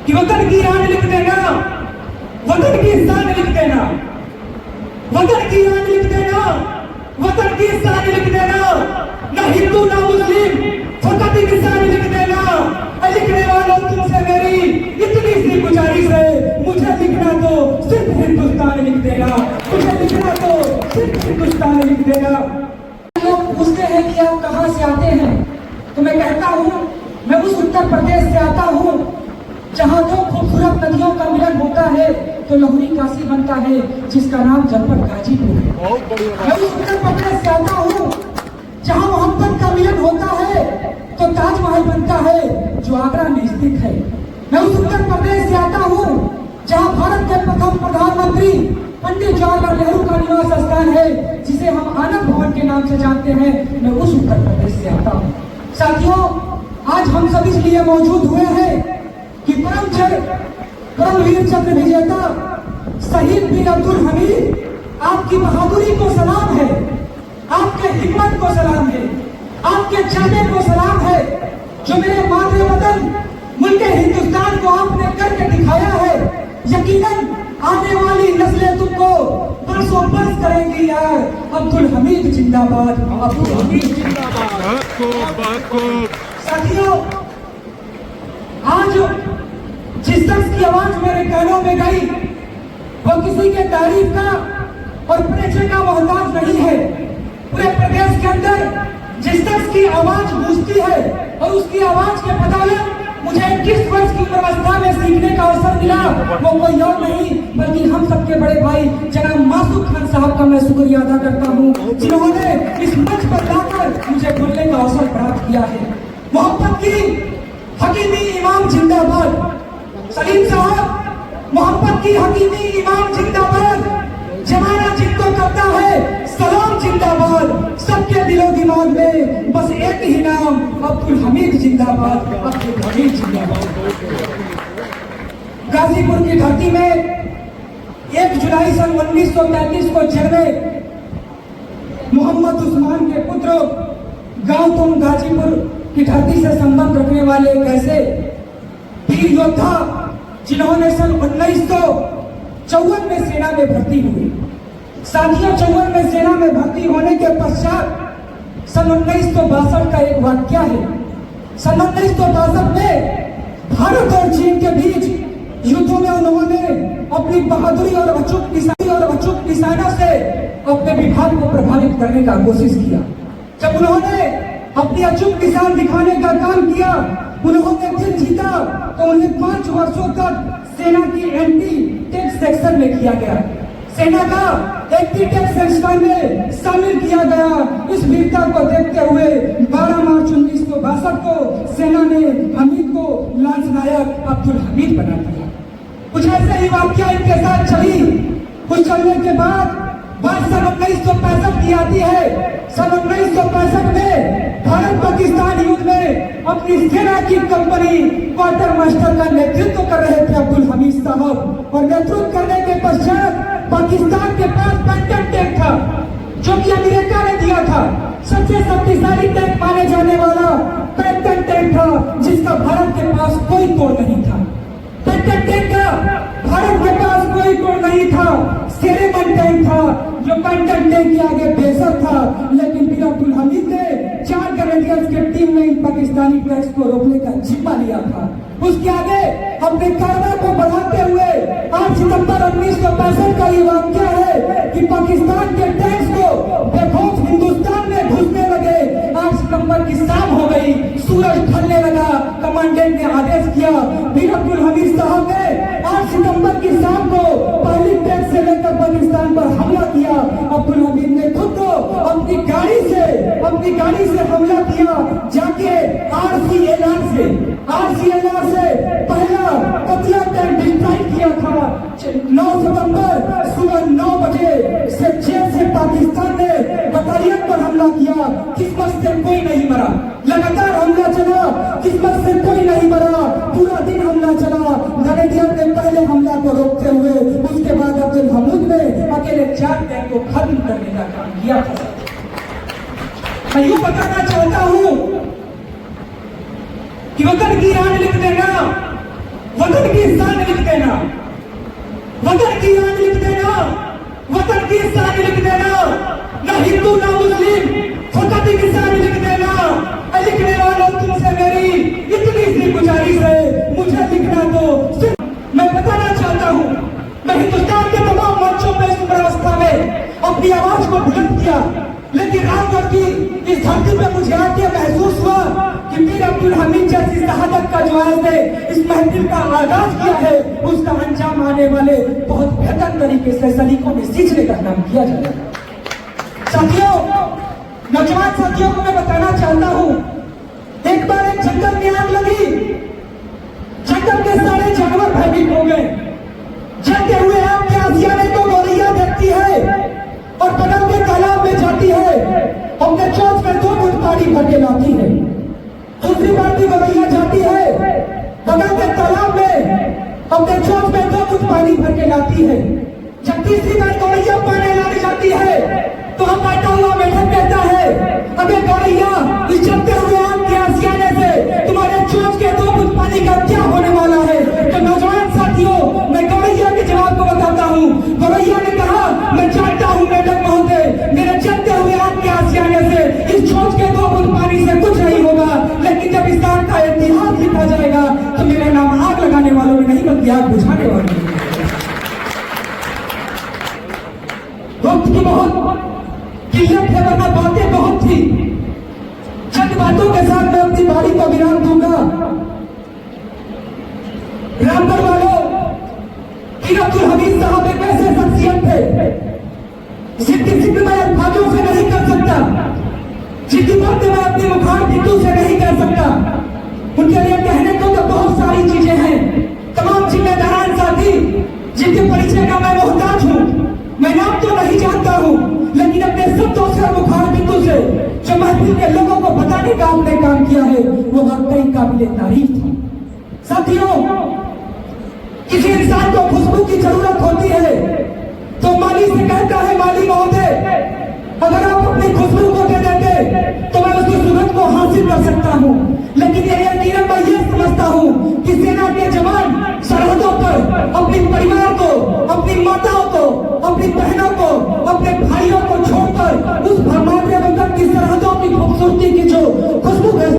कि वतन की आन लिख देना, वतन की शान लिख देना, वतन की आन लिख देना, वतन की शान लिख देना, ना हिंदू ना मुस्लिम फकत इंसान लिख देना। लिखने वालों तुमसे मेरी इतनी सी गुजारिश है, मुझे लिखना तो सिर्फ हिंदुस्तान लिख देना, मुझे लिखना तो सिर्फ हिंदुस्तान लिख देना। लोग पूछते हैं कि आप कहाँ से आते हैं, तो मैं कहता हूँ मैं उस उत्तर प्रदेश से आता हूँ जहाँ दो खूबसूरत नदियों का मिलन होता है तो लहुरी काशी बनता है, जिसका नाम जनपद गाजीपुर है। मैं उस उत्तर प्रदेश से आता हूँ जहाँ मोहब्बत का मिलन होता है तो ताजमहल बनता है, जो आगरा में स्थित है। मैं उस उत्तर प्रदेश से आता हूँ जहाँ भारत के प्रथम प्रधानमंत्री पंडित जवाहरलाल नेहरू का निवास स्थान है, जिसे हम आनंद भवन के नाम से जानते हैं। मैं उस उत्तर प्रदेश से आता हूँ। साथियों, आज हम सब इसलिए मौजूद हुए हैं कि परमवीर चक्र विजेता शहीद वीर अब्दुल हमीद, आपकी बहादुरी को सलाम है, आपके हिम्मत को सलाम है, आपके जज्बे को सलाम है, जो मेरे मातृ वतन मुल्क हिंदुस्तान को आपने करके दिखाया है। यकीनन आने वाली नस्लें तुमको बरसों बरस करेंगी यार। अब्दुल हमीद जिंदाबाद, अब्दुल हमीद जिंदाबाद। साथियों, आज जिस शख्स की आवाज मेरे कानों में गई वो किसी के तारीफ का और परिचय का मोहताज नहीं है। पूरे प्रदेश के अंदर जिस शख्स की आवाज गूंजती है और उसकी आवाज के बदौलत मुझे 21 वर्ष की उम्र अवस्था में सीखने का अवसर मिला, वो कोई और नहीं बल्कि हम सबके बड़े भाई जनाब मासूम खान साहब का मैं शुक्रिया अदा करता हूँ, जिन्होंने इस मंच पर लाकर मुझे बोलने का अवसर प्राप्त किया है। मोहब्बत की हकीमी इमाम जिंदाबाद। सलीम साहब, मोहब्बत की हकीमी इमाम जिंदाबाद। जमाना जिनको करता है सलाम जिंदाबाद। सबके दिलो दिमाग में बस एक ही नाम, अब्दुल हमीद जिंदाबाद, अब्दुल हमीद जिंदाबाद। गाजीपुर की धरती में 1 जुलाई सन 1935 को जन्मे मोहम्मद उस्मान के पुत्र गांव तुम गाजीपुर की धरती से संबंध रखने वाले एक ऐसे वीर योद्धा जिन्होंने सन 1954 में सेना में भर्ती हुई। साथियों, 54 में सेना में भर्ती होने के पश्चात सन 1962 का एक वाक्या है। सन 1962 में भारत और चीन के बीच युद्धों में उन्होंने अपनी बहादुरी और अचूक निशानों से अपने विभाग को प्रभावित करने का कोशिश किया। जब उन्होंने अपनी अचूक निशान दिखाने का काम किया, उन्होंने दिल जीता, तो उन्हें 5 वर्षों तक सेना की एंटी टैंक सेक्शन में किया गया। सेना का एंटी टैंक सेक्शन में शामिल किया गया। इस वीरता को देखते हुए 12 मार्च 1962 को सेना ने हमीद को लांस नायक अब्दुल हमीद बना दिया। कुछ ऐसे ही वाकया इनके साथ चली। कुछ चलने के बाद बात सन 1965 की आती है। सन 1965 में भारत पाकिस्तान युद्ध में अपनी सेना की कंपनी क्वार्टर मास्टर का नेतृत्व कर रहे थे अब्दुल हमीद साहब, और नेतृत्व करने के पश्चात पाकिस्तान के पास पैंटन टैंक था जो कि अमेरिका ने दिया था। सबसे शक्तिशाली टैंक माने जाने वाला पैंटन टैंक था, जिसका भारत के पास कोई तोड़ नहीं था। पैंटन टैंक का भारत के पास कोई तोड़ नहीं था। सेरेमन टैंक था जो पैंटन टैंक के आगे बेसर था, लेकिन फिर अब्दुल हमीद ने 4 ग्रेनेडियर्स के टीम में इन पाकिस्तानी टैंक्स को रोकने का जिम्मा लिया था। उसके आगे अपने कारवा को बढ़ाते हुए 8 सितंबर 1965 का ये वाक्य है कि पाकिस्तान के टैंक्स को बेखौफ हिंदुस्तान में घुसने लगे। 8 सितंबर की शाम हो गई, सूरज ढलने लगा। कमांडेंट ने आदेश किया, फिर अब्दुल हमीद साहब ने 8 सितंबर की शाम को पहली टैंक से लेकर पाकिस्तान पर हमला किया। अब्दुल हमीद ने खुद को अपनी गाड़ी से हमला किया, जाके RCLR से पहला कतला टैंक डिस्ट्राइक किया था। 9 सितंबर सुबह 9 बजे से जेल से पाकिस्तान ने बटालियन पर हमला किया। किस्मत से कोई नहीं मरा, लगातार हमला चला, किस्मत से कोई नहीं मरा, पूरा दिन हमला चला। ग्रेनेडियर ने पहले हमला को रोकते हुए उसके बाद अब्दुल हमीद ने अकेले 4 टैंक को खत्म करने का काम किया था। मैं यूं बताना चाहता हूं कि वतन की आन लिख देना, वतन की वतन की आन लिख देना, वतन की शान लिख देना, ना हिंदू ना मुस्लिम फकत इंसान लिख देना। लिखने वालों तुमसे मेरी इतनी सी गुजारिश है, मुझे लिखना दो। मैं बताना चाहता हूँ, मैं हिंदुस्तान के तमाम मंचों पर इस अवस्था में अपनी आवाज को बुलंद किया, लेकिन रामगढ़ की इस धरती पर मुझे आके महसूस हुआ कि मीर अब्दुल हमीद जैसी शहादत का जो आज ने इस महफिल का आगाज किया है, उसका अंजाम आने वाले बहुत बेहतर तरीके से सलीकों में सींचने का काम किया जाएगा। साथियों, नौजवान साथियों को मैं बताना चाहता हूं, एक बार एक जंगल में आग लगी, जंगल के सारे जानवर भयभीत हो गए। जलते हुए आग के आसियाने को गौरैया देखती है और बगल के तालाब में जाती है, अपने चोंच में 2 घूंट पानी भर के लाती है। दूसरी बार भी गौरैया जाती है, बगल के तालाब में अपने चोंच में 2 घूंट पानी भर के लाती है। जब तीसरी बार गौरैया पानी लाने जाती है तो हम बैठा हुआ मेढक कहता है, अबे गौरैया, इस जलते हुए आग के आसियाने से तुम्हारे चोंच के 2 घूंट पानी का क्या होने वाला है? तो नौजवान साथियों, मैं गौरैया के जवाब को बताता हूँ। गौरैया ने कहा, मैं जानता हूँ मेढक महोदय, मेरे जलते हुए आग के आसियाने से इस चोंच के 2 घूंट पानी से कुछ नहीं होगा, लेकिन जब इस आग का इतिहास लिखा जाएगा तो मेरा नाम आग लगाने वालों में नहीं बल्कि आग बुझाने वालों में। वक्त की बहुत किल्लत है, वरना बातें बहुत थी। चंद बातों के साथ मैं अपनी बारी को विराम दूंगा। रामगढ़ वालों, मीर अब्दुल हमीद साहब एक ऐसे शख्सियत थे जिनकी मैं अल्फाजों से नहीं कर सकता, जिनकी बातें मैं अपनी मुखार बिंदु से नहीं कर सकता। उनके लिए कहने को तो बहुत सारी चीजें हैं। तमाम जिम्मेदारान साथी जिनके परिचय का मैं मोहताज हूँ, मैं नाम तो नहीं जानता हूँ, लेकिन अपने शब्दों से मुखार बिंदु से जो महफिल के लोगों को बताने का आपने काम किया है, वो वाकई काबिले तारीफ था। साथियों, किसी इंसान को खुशबू की जरूरत होती है तो माली से कहता है, माली महोदय, अगर आप अपनी खुशबू को दे देते तो मैं उसकी सुगंध को हासिल कर सकता हूँ। लेकिन यकीनन मैं ये समझता हूँ कि सेना के जवान सरहदों पर अपनी परिवार